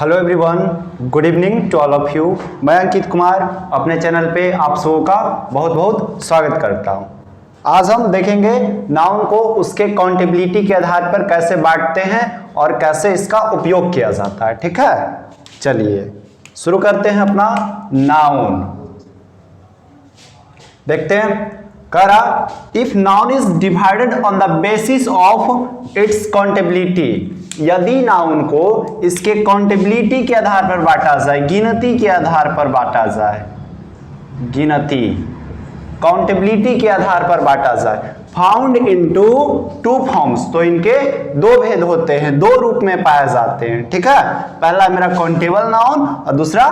Hello everyone, good evening to all of you. मैं अंकित कुमार अपने channel पे आप सबों का बहुत बहुत स्वागत करता हूं। आज हम देखेंगे नाउन को उसके काउंटेबिलिटी के आधार पर कैसे बांटते हैं और कैसे इसका उपयोग किया जाता है। ठीक है, चलिए शुरू करते हैं अपना नाउन। देखते हैं, कह रहा if noun is divided on the basis of its accountability, यदि नाउन को इसके काउंटेबिलिटी के आधार पर बांटा जाए, गिनती के आधार पर बांटा जाए, गिनती काउंटेबिलिटी के आधार पर बांटा जाए, फाउंड इनटू टू फॉर्म्स, तो इनके दो भेद होते हैं, दो रूप में पाए जाते हैं। ठीक है, पहला मेरा काउंटेबल नाउन और दूसरा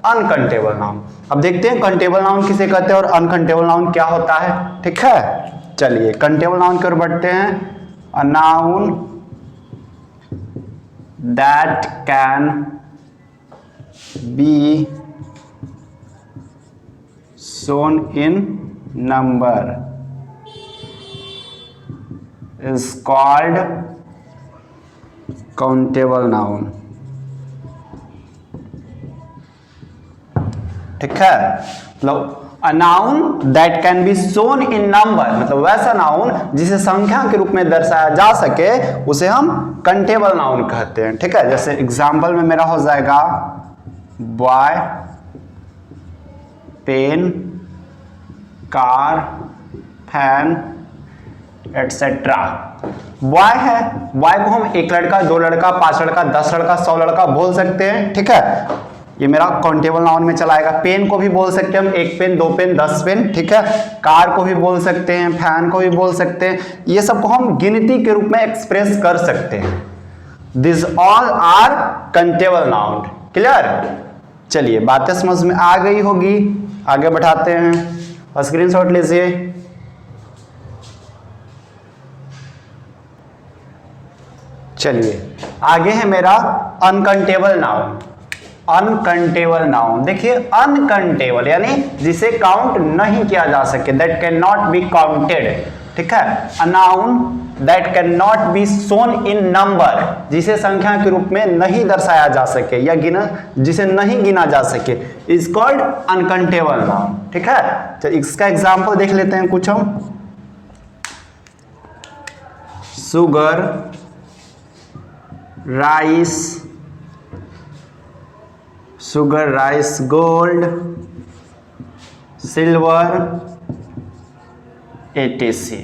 अनकाउंटेबल नाउन। अब देखते हैं काउंटेबल नाउन किसे कहते हैं और अनकाउंटेबल नाउन क्या होता है। ठीक है, चलिए काउंटेबल नाउन की ओर बढ़ते हैं। अ noun that can be shown in number is called countable noun। ठीक है, मतलब a noun that can be shown in number, मतलब वैसा नाउन जिसे संख्या के रूप में दर्शाया जा सके उसे हम काउंटेबल नाउन कहते हैं। ठीक है, जैसे एग्जाम्पल में मेरा हो जाएगा boy, pen, car, fan etcetera. Boy है, बॉय को हम एक लड़का, दो लड़का, पांच लड़का, 10 लड़का, 100 लड़का बोल सकते हैं। ठीक है, ये मेरा काउंटेबल नाउन में चलाएगा। पेन को भी बोल सकते हैं हम, एक पेन, दो पेन, 10 पेन। ठीक है, कार को भी बोल सकते हैं, फैन को भी बोल सकते हैं। ये सब को हम गिनती के रूप में एक्सप्रेस कर सकते हैं। This all are countable noun. Clear? चलिए बातें समझ में आ गई होगी, आगे बढ़ाते हैं। स्क्रीनशॉट लीजिए। चलिए आगे है मेरा अनकाउंटेबल नाउन। अनकाउंटेबल नाउन, देखिए अनकाउंटेबल यानी जिसे काउंट नहीं किया जा सके, that can not be counted. ठीक है, अ noun that can not be shown in number, जिसे संख्या के रूप में नहीं दर्शाया जा सके या जिसे नहीं गिना जा सके, इज कॉल्ड अनकाउंटेबल नाउन। ठीक है, तो इसका एग्जांपल देख लेते हैं कुछ हम। Sugar, rice, sugar rice gold, silver etc.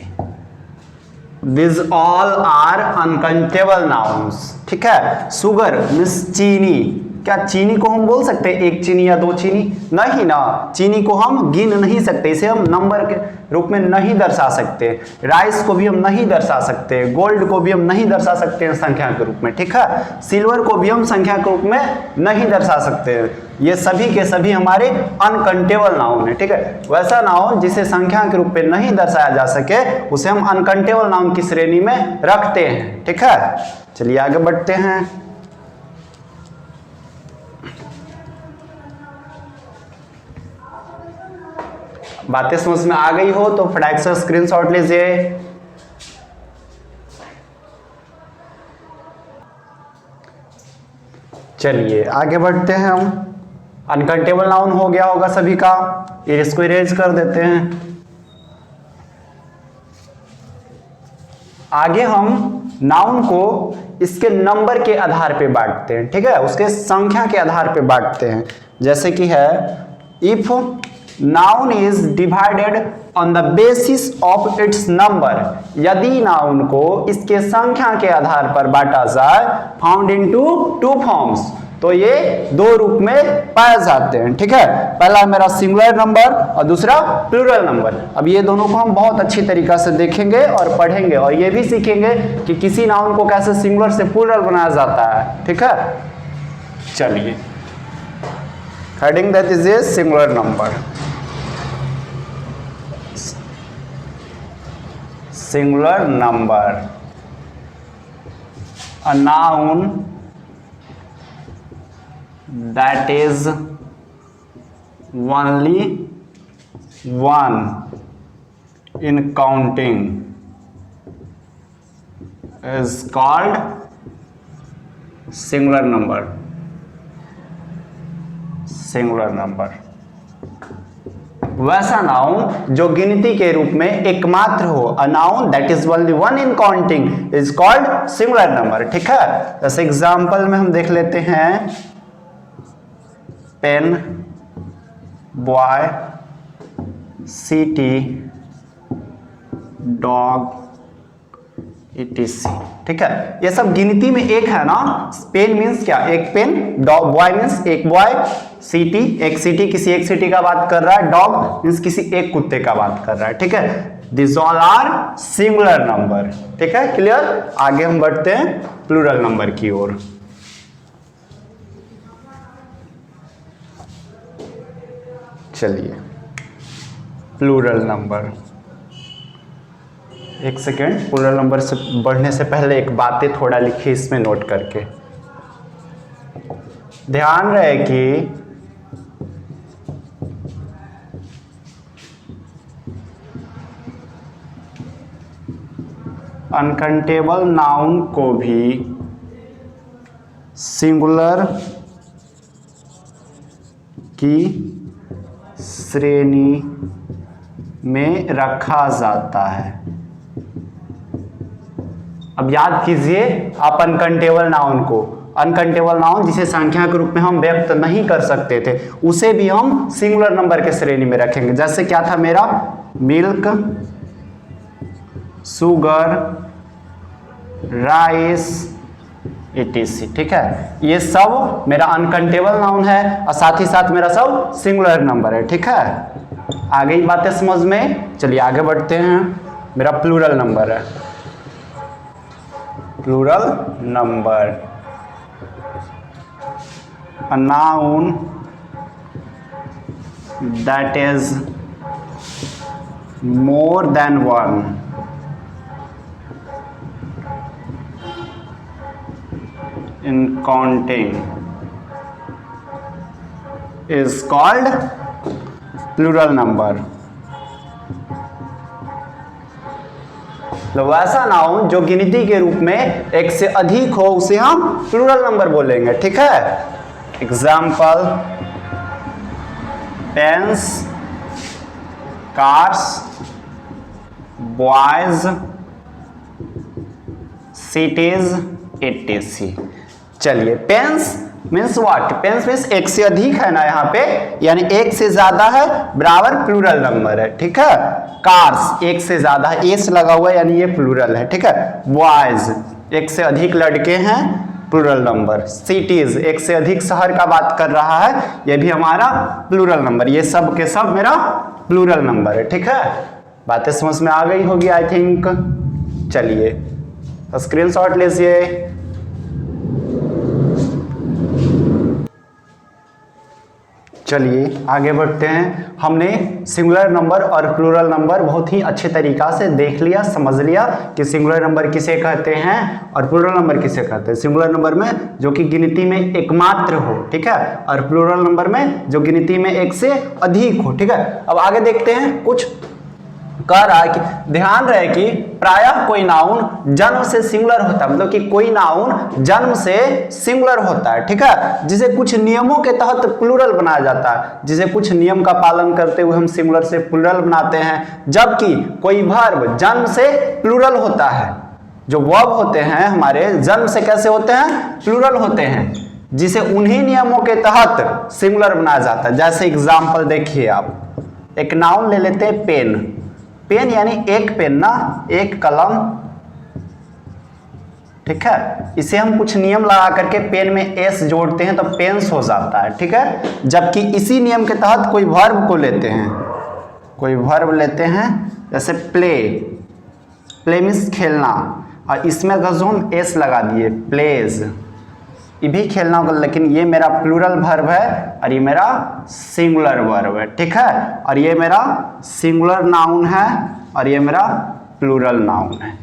These all are uncountable nouns। ठीक है, शुगर मीन्स चीनी। क्या चीनी को हम बोल सकते हैं एक चीनी या दो चीनी? नहीं ना, चीनी को हम गिन नहीं सकते, इसे हम नंबर के रूप में नहीं दर्शा सकते। राइस को भी हम नहीं दर्शा सकते, गोल्ड को भी हम नहीं दर्शा सकते हैं संख्या के रूप में। ठीक है, सिल्वर को भी हम संख्या के रूप में नहीं दर्शा सकते हैं। ये सभी के सभी हमारे अनकाउंटेबल नाउन है। ठीक है, वैसा नाउन जिसे संख्या के रूप में नहीं दर्शाया जा सके उसे हम अनकाउंटेबल नाउन की श्रेणी में रखते हैं। ठीक है, चलिए आगे बढ़ते हैं। बातें समझ में आ गई हो तो फटाक से स्क्रीनशॉट लीजिए। चलिए आगे बढ़ते हैं हम। अनकाउंटेबल नाउन हो गया होगा सभी का, इसको इरेज कर देते हैं। आगे हम नाउन को इसके नंबर के आधार पे बांटते हैं। ठीक है, उसके संख्या के आधार पे बांटते हैं। जैसे कि है if noun is divided on the basis of its number, यदि नाउन को इसके संख्या के आधार पर बांटा जाए, फाउंड इनटू टू फॉर्म्स, तो ये दो रूप में पाए जाते हैं। ठीक है, पहला मेरा सिंगुलर नंबर और दूसरा प्लूरल नंबर। अब ये दोनों को हम बहुत अच्छी तरीका से देखेंगे और पढ़ेंगे और ये भी सीखेंगे कि किसी नाउन को कैसे सिंगुलर से प्लूरल बनाया जाता है। ठीक है, चलिए heading that is a singular number. Singular number, a noun that is only one in counting is called singular number। Singular number. वैसा नाउन जो गिनती के रूप में एकमात्र हो, a noun that is only one in counting is called singular number. ठीक है, जैसे एग्जांपल में हम देख लेते हैं pen, boy, city, dog, etc। ठीक है, ये सब गिनती में एक है ना। पेन मीन्स क्या, एक पेन, डॉग, बॉय मीन्स एक बॉय, सिटी एक सिटी, किसी एक सिटी का बात कर रहा है, डॉग मीन्स किसी एक कुत्ते का बात कर रहा है। ठीक है, this all are singular number. ठीक है, क्लियर। आगे हम बढ़ते हैं प्लूरल नंबर की ओर। चलिए, प्लूरल नंबर, एक सेकेंड, प्लूरल नंबर से बढ़ने से पहले एक बातें थोड़ा लिखिए इसमें नोट करके। ध्यान रहे कि अनकाउंटेबल नाउन को भी सिंगुलर की श्रेणी में रखा जाता है। अब याद कीजिए आप अनकाउंटेबल नाउन को, अनकाउंटेबल नाउन जिसे संख्या के रूप में हम व्यक्त नहीं कर सकते थे, उसे भी हम सिंगुलर नंबर के श्रेणी में रखेंगे। जैसे क्या था मेरा, मिल्क, शुगर, राइस, etc। ठीक है, ये सब मेरा अनकाउंटेबल नाउन है और साथ ही साथ मेरा सब सिंगुलर नंबर है। ठीक है, आ गई बातें समझ में। चलिए आगे बढ़ते हैं। मेरा प्लूरल नंबर है, plural number, a noun that is more than one in counting is called plural number। तो वैसा नाउन जो गिनती के रूप में एक से अधिक हो उसे हम प्लूरल नंबर बोलेंगे। ठीक है, example pens, cars, boys, cities, etc। चलिए, pens means what, pens means एक से अधिक है ना यहाँ पे, यानी एक से ज्यादा है बराबर प्लूरल नंबर है। ठीक है, कार्स एक से ज्यादा है, एस लगा हुआ है यानी ये प्लूरल है। ठीक है, बॉयज एक से अधिक लड़के हैं, प्लूरल नंबर। सिटीज एक से अधिक शहर का बात कर रहा है, ये भी हमारा प्लूरल नंबर। ये सब के सब मेरा प्लूरल नंबर है। ठीक है, बातें समझ में आ गई होगी आई थिंक। चलिए स्क्रीनशॉट लीजिए। चलिए आगे बढ़ते हैं। हमने सिंगुलर नंबर और प्लूरल नंबर बहुत ही अच्छे तरीका से देख लिया, समझ लिया कि सिंगुलर नंबर किसे कहते हैं और प्लूरल नंबर किसे कहते हैं। सिंगुलर नंबर में जो कि गिनती में एकमात्र हो, ठीक है, और प्लूरल नंबर में जो गिनती में एक से अधिक हो। ठीक है, अब आगे देखते हैं। कुछ कह रहा है कि ध्यान रहे कि प्रायः कोई नाउन जन्म से सिंगुलर होता है, मतलब कि कोई नाउन जन्म से सिंगुलर होता है। ठीक है, जिसे कुछ नियमों के तहत प्लूरल बनाया जाता है, जिसे कुछ नियम का पालन करते हुए हम सिंगुलर से प्लूरल बनाते हैं। जबकि कोई वर्ब जन्म से प्लूरल होता है, जो वर्ब होते हैं हमारे जन्म से कैसे होते हैं, प्लूरल होते हैं, जिसे उन्हीं नियमों के तहत सिंगुलर बनाया जाता है। जैसे एग्जाम्पल देखिए आप, एक नाउन ले लेते हैं पेन। पेन यानी एक पेन ना, एक कलम। ठीक है, इसे हम कुछ नियम लगा करके पेन में एस जोड़ते हैं तो पेन्स हो जाता है। ठीक है, जबकि इसी नियम के तहत कोई वर्ब को लेते हैं, कोई वर्ब लेते हैं जैसे प्ले, प्ले मीन्स खेलना, और इसमें अगर जो हम एस लगा दिए प्लेज, ये भी खेलना होगा, लेकिन ये मेरा प्लूरल वर्ब है और ये मेरा सिंगुलर वर्ब है। ठीक है, और ये मेरा सिंगुलर नाउन है और ये मेरा प्लूरल नाउन है।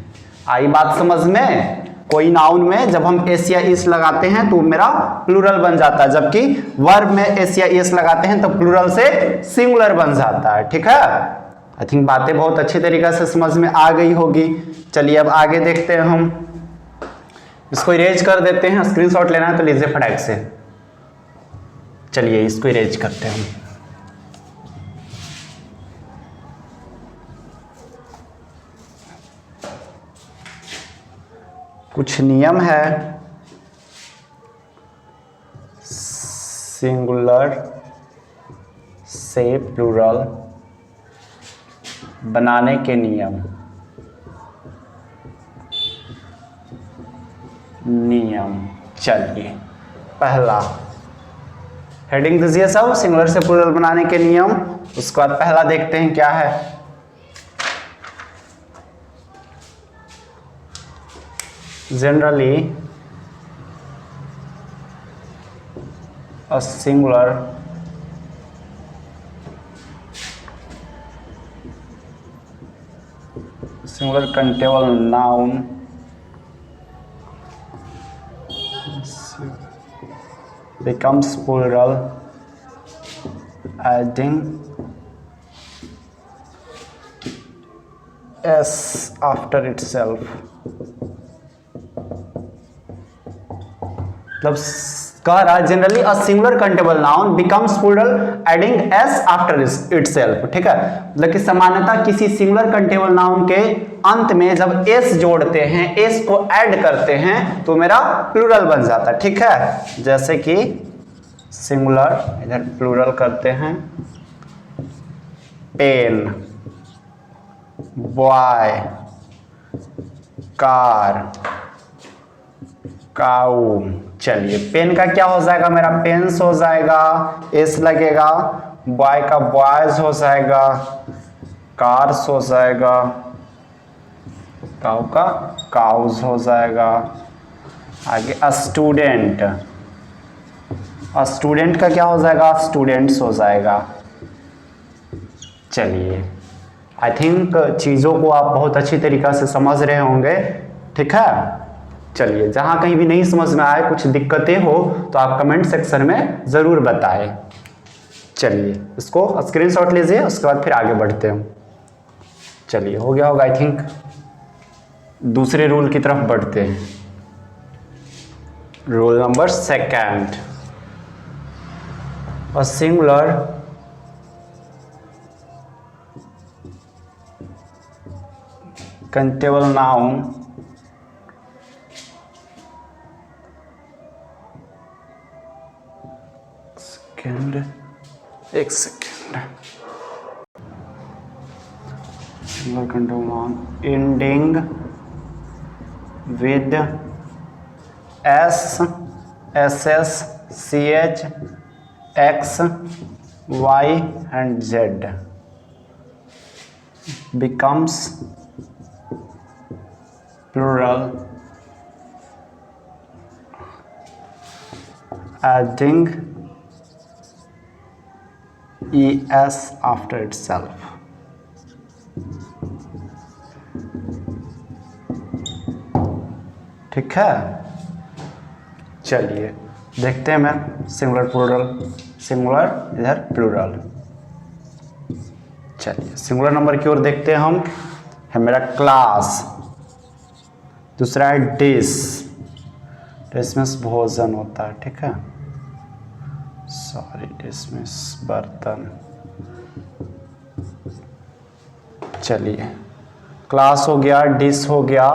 आई बात समझ में? कोई नाउन में जब हम एस या इस लगाते हैं तो मेरा प्लूरल बन जाता है, जबकि वर्ब में एस या इस लगाते हैं तो प्लूरल से सिंगुलर बन जाता है। ठीक है, आई थिंक बातें बहुत अच्छे तरीके से समझ में आ गई होगी। चलिए अब आगे देखते हैं। हम इसको इरेज कर देते हैं, स्क्रीनशॉट लेना है तो लीजिए फटाक से। चलिए इसको इरेज करते हैं हम। कुछ नियम है सिंगुलर से प्लूरल बनाने के नियम। चलिए पहला हेडिंग दीजिए सब, सिंगुलर से प्लूरल बनाने के नियम। उसके बाद पहला देखते हैं क्या है। Generally a singular countable noun becomes plural adding s after itself। मतलब कह रहा है generally a singular countable noun becomes plural adding S after itself. ठीक है, मतलब कि सामान्यतः किसी सिंगुलर काउंटेबल नाउन के अंत में जब एस जोड़ते हैं, एस को ऐड करते हैं तो मेरा प्लूरल बन जाता है। ठीक है, जैसे कि सिंगुलर इधर प्लूरल करते हैं, पेन, बॉय, कार, काऊ। चलिए पेन का क्या हो जाएगा मेरा, पेन्स हो जाएगा, एस लगेगा। बॉय का बॉयज हो जाएगा, कार्स हो जाएगा, काऊ का काउज हो जाएगा। आगे स्टूडेंट, स्टूडेंट का क्या हो जाएगा, स्टूडेंट्स हो जाएगा। चलिए आई थिंक चीज़ों को आप बहुत अच्छी तरीक़ा से समझ रहे होंगे। ठीक है, चलिए जहाँ कहीं भी नहीं समझ में आए, कुछ दिक्कतें हो तो आप कमेंट सेक्शन में ज़रूर बताएं। चलिए इसको स्क्रीनशॉट लीजिए, उसके बाद फिर आगे बढ़ते हैं। चलिए हो गया होगा आई थिंक। दूसरे रूल की तरफ बढ़ते हैं। Rule number second, a singular countable noun एक second, singular countable noun ending with S, S S, C H, X, Y and Z becomes plural adding es after itself। ठीक है, चलिए देखते हैं मैं सिंगुलर प्लूरल, सिंगुलर इधर plural. चलिए singular number की ओर देखते हैं हम। है मेरा क्लास, दूसरा है डिश, डिश में भोजन होता है। ठीक है, सॉरी डिश में बर्तन। चलिए क्लास हो गया, डिश हो गया,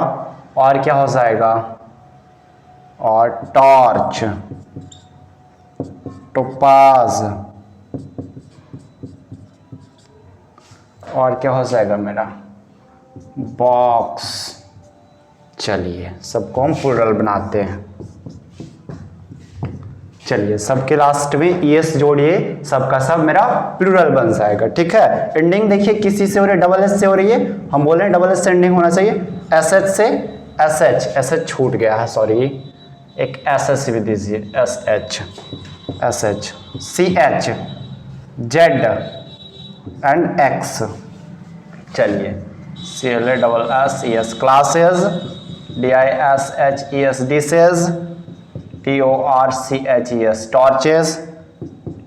और क्या हो जाएगा, और टॉर्च, टोपाज, और क्या हो जाएगा मेरा, बॉक्स। चलिए सबको हम प्लूरल बनाते हैं। चलिए सबके लास्ट में एस जोड़िए, सबका सब मेरा प्लूरल बन जाएगा। ठीक है, एंडिंग देखिए किसी से हो रही है, डबल एस से हो रही है। हम बोल रहे हैं डबल एस से एंडिंग होना चाहिए। एस एच से एस एच, एस एच छूट गया है, सॉरी, एक एस एच भी दीजिए, S H, S H, C H, Z and X. चलिए C L A double S E S, classes, D I S H E S, dishes, T O R C H E S, torches,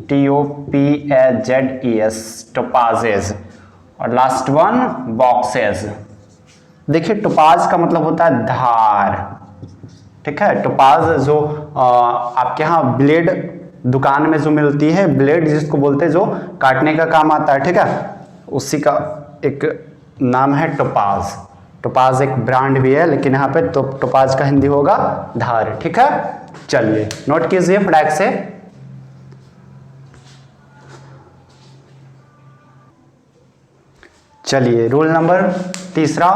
T O P A Z E S, topazes, और last one boxes. देखिए topaz का मतलब होता है धार। ठीक है, topaz जो आपके यहाँ ब्लेड दुकान में जो मिलती है, ब्लेड जिसको बोलते हैं, जो काटने का काम आता है, ठीक है, उसी का एक नाम है टोपाज। टोपाज एक ब्रांड भी है, लेकिन यहाँ पे तो टोपाज का हिंदी होगा धार, ठीक है। चलिए नोट कीजिए फटाक से। चलिए रूल नंबर तीसरा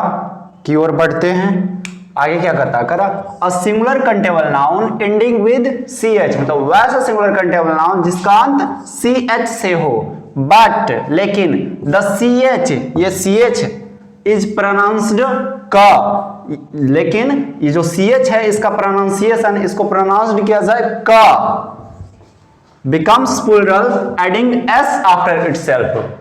की ओर बढ़ते हैं। आगे क्या करता है, करा अ singular countable noun ending with CH, मतलब वैसा सिंगुलर कंटेबल नाउन जिसका अंत CH से हो, बट लेकिन द CH, ये CH इज प्रोनाउंस्ड का, लेकिन ये जो CH है इसका प्रोनाउंसिएशन, इसको प्रोनाउंस्ड किया जाए का, becomes plural adding S after itself,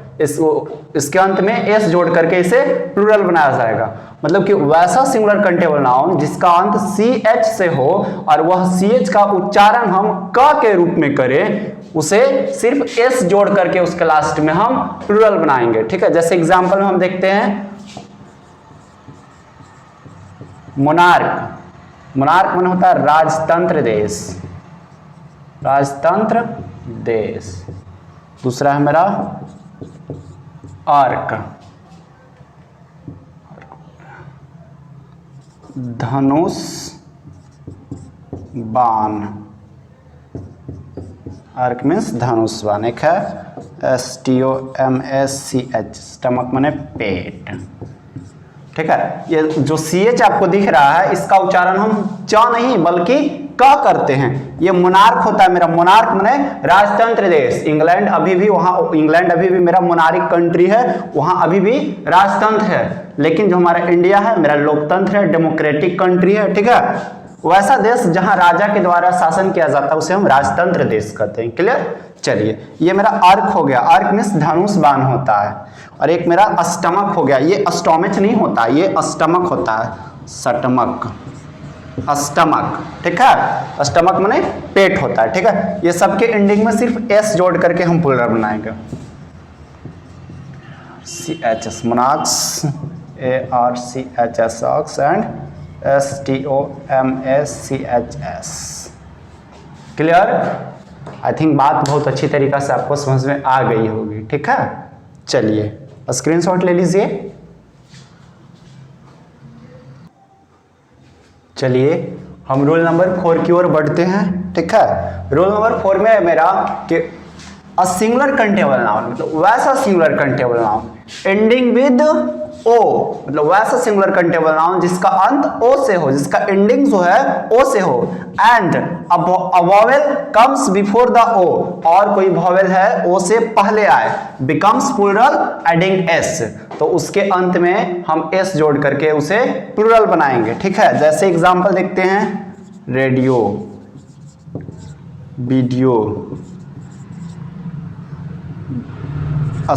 इसके अंत में S जोड़ करके इसे प्लूरल बनाया जाएगा। मतलब कि वैसा सिंगुलर कंटेबल नाउन जिसका अंत CH से हो और वह CH का उच्चारण हम क के रूप में करें, उसे सिर्फ S जोड़ करके उसके लास्ट में हम प्लूरल बनाएंगे, ठीक है। जैसे एग्जांपल में हम देखते हैं मोनार्क। मोनार्क मन होता है राजतंत्र देश, राजतंत्र देश। दूसरा है मेरा आर्क, धनुष बाण, आर्क मीन्स धनुष बाण। एक है STOMACH, स्टमक माने पेट, ठीक है। ये जो CH आपको दिख रहा है इसका उच्चारण हम च नहीं बल्कि क करते हैं। ये मोनार्क होता है मेरा, मोनार्क माने राजतंत्र देश। इंग्लैंड अभी भी वहां, इंग्लैंड अभी भी मेरा मोनारिक कंट्री है, वहां अभी भी राजतंत्र है। लेकिन जो हमारा इंडिया है मेरा लोकतंत्र है, डेमोक्रेटिक कंट्री है, ठीक है। वैसा देश जहां राजा के द्वारा शासन किया जाता है उसे हम राजतंत्र देश कहते हैं। क्लियर। चलिए ये मेरा अर्क हो गया, अर्क मीन्स धनुष बाण होता है। और एक मेरा अस्टमक हो गया, ये अस्टोमिच नहीं होता, ये अस्टमक होता है, सटमक, अस्टमक, ठीक है। अस्टमक माने पेट होता है, ठीक है। ये सबके एंडिंग में सिर्फ S जोड़ करके हम प्लूरल बनाएंगे। CHS मोनार्क्स, ARCHS ऑक्स and STOMACHS। Clear. I think बात बहुत अच्छी तरीका से आपको समझ में आ गई होगी, ठीक है। चलिए स्क्रीनशॉट ले लीजिए। चलिए हम रूल नंबर 4 की ओर बढ़ते हैं, ठीक है। रूल नंबर 4 में है मेरा कि अ सिंगुलर कंटेबल नाउन, मतलब वैसा singular countable noun ending with O, मतलब वैसा सिंगुलर कंटेबल नाउन जिसका अंत O से हो, जिसका एंडिंग जो है O से हो, and a vowel comes before the O, और कोई वॉवेल है O से पहले आए, बिकम्स प्लूरल एडिंग S, तो उसके अंत में हम S जोड़ करके उसे प्लूरल बनाएंगे, ठीक है। जैसे एग्जांपल देखते हैं, रेडियो, वीडियो,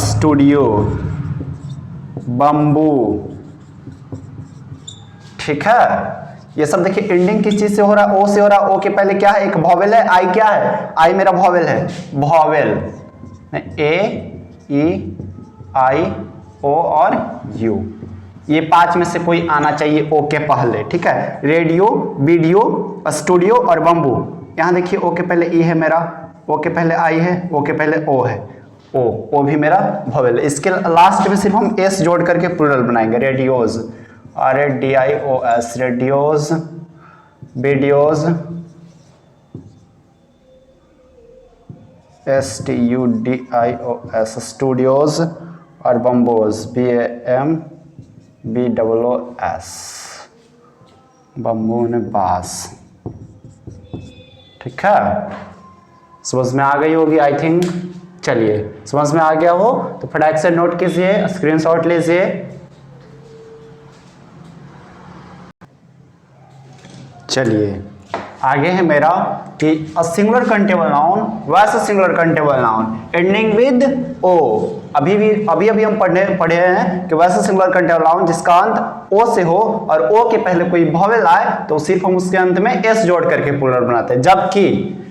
स्टूडियो, बम्बू, ठीक है। ये सब देखिए एंडिंग किस चीज से हो रहा है, O से हो रहा है। O के पहले क्या है, एक वॉवेल है, I क्या है, I मेरा वॉवेल है, वॉवेल A-E-I-O और U, ये 5 में से कोई आना चाहिए O के पहले, ठीक है। रेडियो, वीडियो, स्टूडियो और बम्बू। यहाँ देखिए O के पहले E है मेरा, O के पहले I है, O के पहले O है, O भी मेरा वॉवेल। इसके लास्ट में सिर्फ हम S जोड़ करके प्लूरल बनाएंगे, radios, RADIOS, radios, videos, STUDIOS, studios और बम्बोज, BAMBOOS, बम्बू ने बास, ठीक है। समझ में आ गई होगी आई थिंक। चलिए समझ में आ गया हो तो फटाक से नोट कीजिए, स्क्रीनशॉट लीजिए। चलिए आगे है मेरा कि अ सिंगुलर कंटेबल नाउन, वैसा singular countable noun ending with O। अभी हम पढ़े हैं कि वैसा सिंगुलर कंटेबल नाउन जिसका अंत O से हो और O के पहले कोई वॉवेल आए तो सिर्फ हम उसके अंत में S जोड़ करके प्लूरल बनाते हैं। जबकि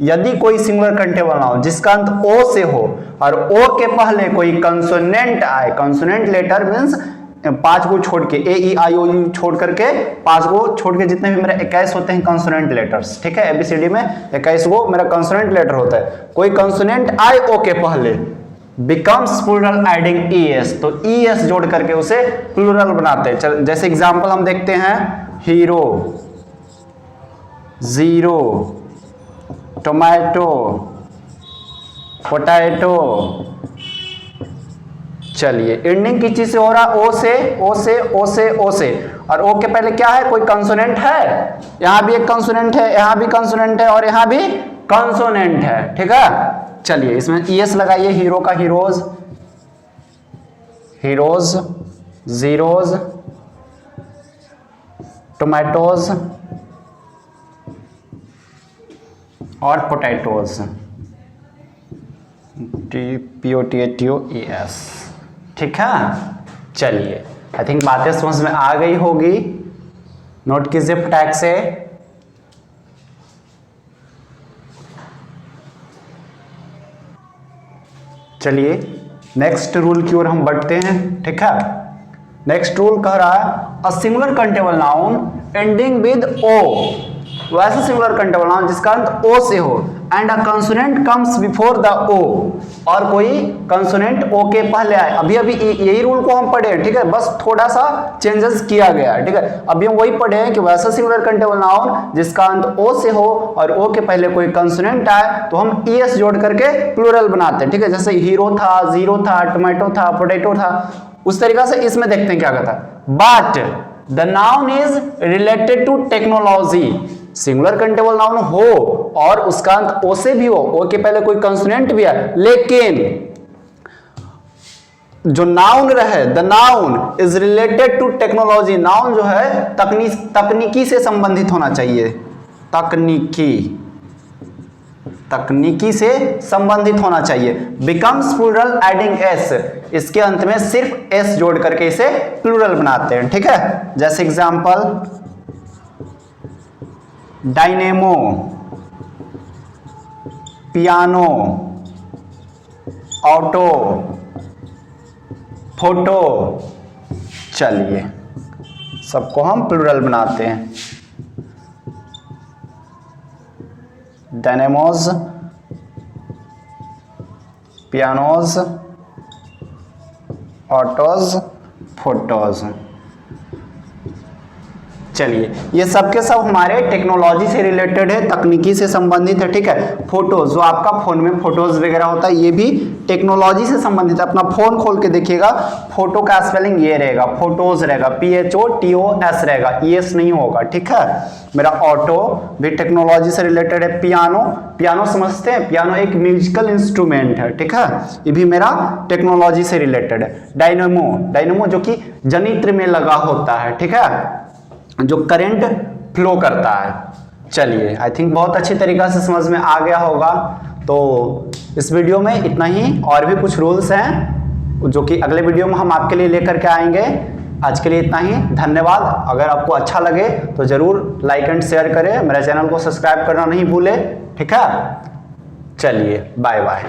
यदि कोई सिंगुलर कंटेबल नाउन जिसका अंत O से हो और O के पहले कोई कंसोनेंट आए, कंसोनेंट लेटर मीन्स 5 को छोड़ के ए ई आई ओ यू छोड़ करके 5 को छोड़ के जितने भी मेरे 21 होते हैं कंसोनेंट लेटर्स, ठीक है। एबीसीडी में 21 को मेरा कंसोनेंट लेटर होता है। कोई कंसोनेंट आए ओ के पहले बिकम्स प्लूरल एडिंग ईएस, तो ईएस जोड़ करके उसे प्लूरल बनाते हैं। जैसे एग्जांपल हम देखते हैं, हीरो, जीरो, टोमेटो, पोटैटो। चलिए एंडिंग किस चीज से हो रहा है? ओ से, ओ से, ओ से, ओ से, और ओ के पहले क्या है? कोई कंसोनेंट है। यहां भी एक कंसोनेंट है, यहां भी कंसोनेंट है और यहां भी कंसोनेंट है, ठीक है। चलिए इसमें ईएस लगाइए, हीरो का हीरोज, हीरोज, जीरोज, टोमेटोज और पोटैटोज, POTATOES, ठीक है। चलिए आई थिंक बातें समझ में आ गई होगी, नोट कीजिए फटाक से। चलिए नेक्स्ट रूल की ओर हम बढ़ते हैं, ठीक है। नेक्स्ट रूल कह रहा है a singular countable noun ending with O, वैसा सिंगुलर कंटेबल नाउन जिसका अंत ओ से हो, and a consonant comes before the O, और कोई कंसोनेंट ओ के पहले आए। अभी अभी यही रूल को हम पढ़े हैं, ठीक है, बस थोड़ा सा चेंजेस किया गया है, ठीक है। अभी हम वही पढ़े हैं कि वैसा सिंगुलर कंटेबल नाउन जिसका अंत ओ से हो और ओ के पहले कोई कंसोनेंट आए तो हम ईएस जोड़ करके प्लूरल बनाते हैं, ठीक है। जैसे हीरो था, जीरो था, टोमेटो था, पोटैटो था, उस तरीका से इसमें देखते हैं क्या कहता है। But the noun is related to technology, singular countable noun हो और उसका अंत ओ से भी हो, ओ के पहले कोई कंसोनेंट भी है, लेकिन जो नाउन रहे, the noun is related to technology, noun जो है तकनीकी से संबंधित होना चाहिए, तकनीकी से संबंधित होना चाहिए। बिकम्स प्लूरल एडिंग एस, इसके अंत में सिर्फ एस जोड़ करके इसे प्लूरल बनाते हैं, ठीक है। जैसे example, dynamo, piano, auto, photo. चलिए सबको हम प्लूरल बनाते हैं, डायनेमोज, पियानोज, ऑटोज, फोटोज। चलिए ये सब के सब हमारे टेक्नोलॉजी से रिलेटेड है, तकनीकी से संबंधित है, ठीक है। फोटोज, जो आपका फोन में फोटोज वगैरह होता है, ये भी टेक्नोलॉजी से संबंधित है। अपना फोन खोल के देखिएगा, फोटो का स्पेलिंग ये रहेगा, फोटोज रहेगा, PHOTOS रहेगा, ES नहीं होगा, ठीक है। मेरा ऑटो भी टेक्नोलॉजी से रिलेटेड है। पियानो, पियानो समझते हैं, पियानो एक म्यूजिकल इंस्ट्रूमेंट है, ठीक है, ये भी मेरा टेक्नोलॉजी से रिलेटेड है। डायनेमो, डायनेमो जो कि जनित्र में लगा होता है, ठीक है, जो करंट फ्लो करता है। चलिए आई थिंक बहुत अच्छी तरीका से समझ में आ गया होगा। तो इस वीडियो में इतना ही, और भी कुछ रूल्स हैं जो कि अगले वीडियो में हम आपके लिए लेकर के आएंगे। आज के लिए इतना ही, धन्यवाद। अगर आपको अच्छा लगे तो जरूर लाइक एंड शेयर करें, मेरे चैनल को सब्सक्राइब करना नहीं भूले, ठीक है। चलिए बाय बाय।